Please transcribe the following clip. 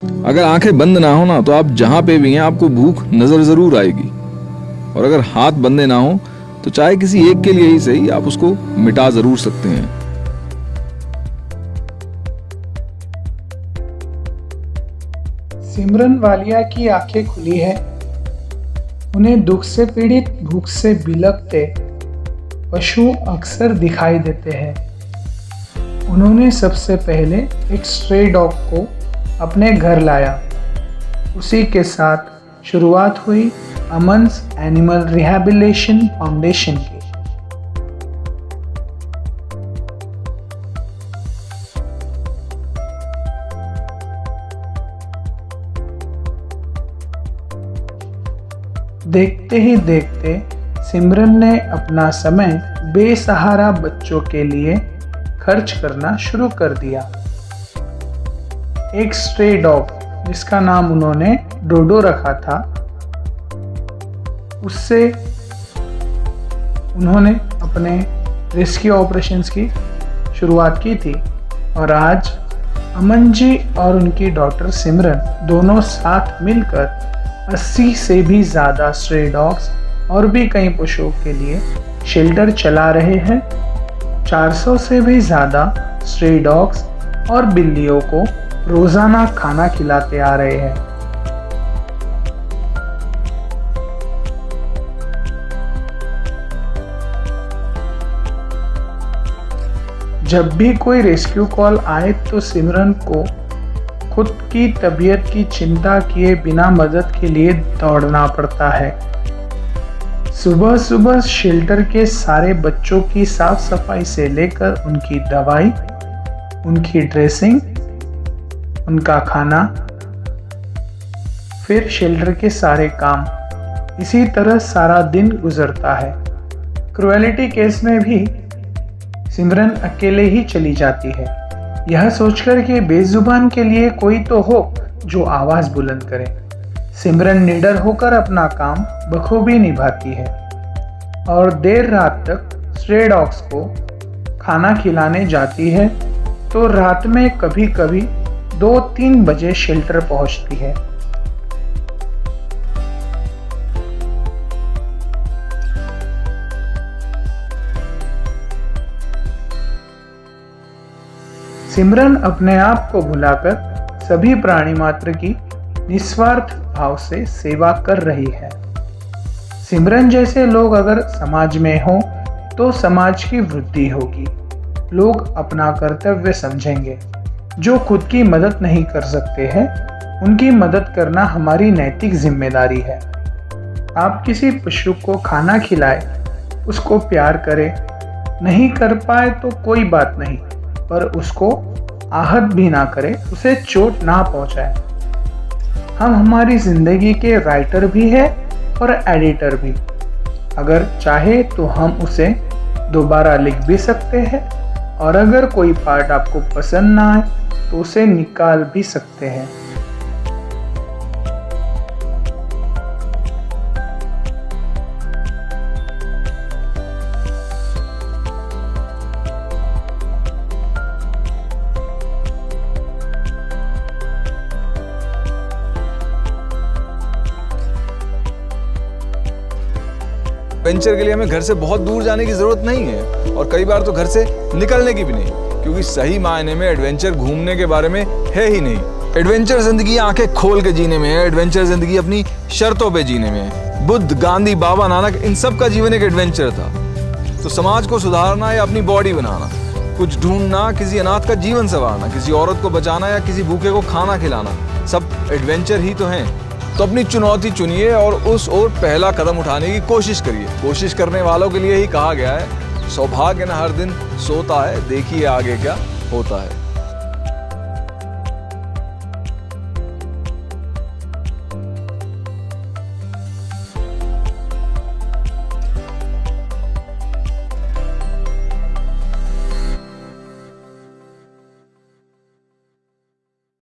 अगर आंखें बंद ना हो ना तो आप जहां पे भी हैं आपको भूख नजर जरूर आएगी, और अगर हाथ बंदे ना हो तो चाहे किसी एक के लिए ही सही आप उसको मिटा जरूर सकते हैं। सिमरन वालिया की आंखें खुली है। उन्हें दुख से पीड़ित, भूख से बिलखते पशु अक्सर दिखाई देते हैं। उन्होंने सबसे पहले एक स्ट्रे डॉग को अपने घर लाया। उसी के साथ शुरुआत हुई अमन्स एनिमल रिहैबिलिटेशन फाउंडेशन की। देखते ही देखते सिमरन ने अपना समय बेसहारा बच्चों के लिए खर्च करना शुरू कर दिया। एक स्ट्रे डॉग जिसका नाम उन्होंने डोडो रखा था, उससे उन्होंने अपने रेस्क्यू ऑपरेशंस की शुरुआत की थी। और आज अमन जी और उनकी डॉटर सिमरन दोनों साथ मिलकर 80 से भी ज़्यादा स्ट्रे डॉग्स और भी कई पशुओं के लिए शेल्टर चला रहे हैं। 400 से भी ज़्यादा स्ट्रे डॉग्स और बिल्लियों को रोज़ाना खाना खिलाते आ रहे हैं। जब भी कोई रेस्क्यू कॉल आए तो सिमरन को खुद की तबीयत की चिंता किए बिना मदद के लिए दौड़ना पड़ता है। सुबह सुबह शेल्टर के सारे बच्चों की साफ सफाई से लेकर उनकी दवाई, उनकी ड्रेसिंग, उनका खाना, फिर शेल्टर के सारे काम, इसी तरह सारा दिन गुजरता है। क्रुएलिटी केस में भी सिमरन अकेले ही चली जाती है, यह सोचकर कि बेजुबान के लिए कोई तो हो जो आवाज बुलंद करे। सिमरन निडर होकर अपना काम बखूबी निभाती है और देर रात तक स्ट्रे डॉग्स को खाना खिलाने जाती है, तो रात में कभी कभी 2-3 बजे शेल्टर पहुंचती है। सिमरन अपने आप को भुलाकर सभी प्राणी मात्र की निस्वार्थ भाव से सेवा कर रही है। सिमरन जैसे लोग अगर समाज में हो तो समाज की वृद्धि होगी। लोग अपना कर्तव्य समझेंगे। जो खुद की मदद नहीं कर सकते हैं, उनकी मदद करना हमारी नैतिक जिम्मेदारी है। आप किसी पशु को खाना खिलाए, उसको प्यार करें, नहीं कर पाए तो कोई बात नहीं, पर उसको आहत भी ना करे, उसे चोट ना पहुंचाए। हम हमारी जिंदगी के राइटर भी हैं और एडिटर भी। अगर चाहे तो हम उसे दोबारा लिख भी सकते हैं, और अगर कोई पार्ट आपको पसंद ना आए तो उसे निकाल भी सकते हैं। एडवेंचर के लिए हमें घर से बहुत दूर जाने की जरूरत नहीं है, और कई बार तो घर से निकलने की भी नहीं, क्योंकि सही मायने में एडवेंचर घूमने के बारे में है ही नहीं। एडवेंचर जिंदगी आंखें खोल के जीने में है। एडवेंचर जिंदगी अपनी शर्तों पे जीने में है। बुद्ध, गांधी, बाबा नानक, इन सब का जीवन एक एडवेंचर था। तो समाज को सुधारना या अपनी बॉडी बनाना, कुछ ढूंढना, किसी अनाथ का जीवन संवारना, किसी औरत को बचाना या किसी भूखे को खाना खिलाना, सब एडवेंचर ही तो हैं। तो अपनी चुनौती चुनिए और उस ओर पहला कदम उठाने की कोशिश करिए। कोशिश करने वालों के लिए ही कहा गया है, सौभाग्य न हर दिन सोता है, देखिए आगे क्या होता है।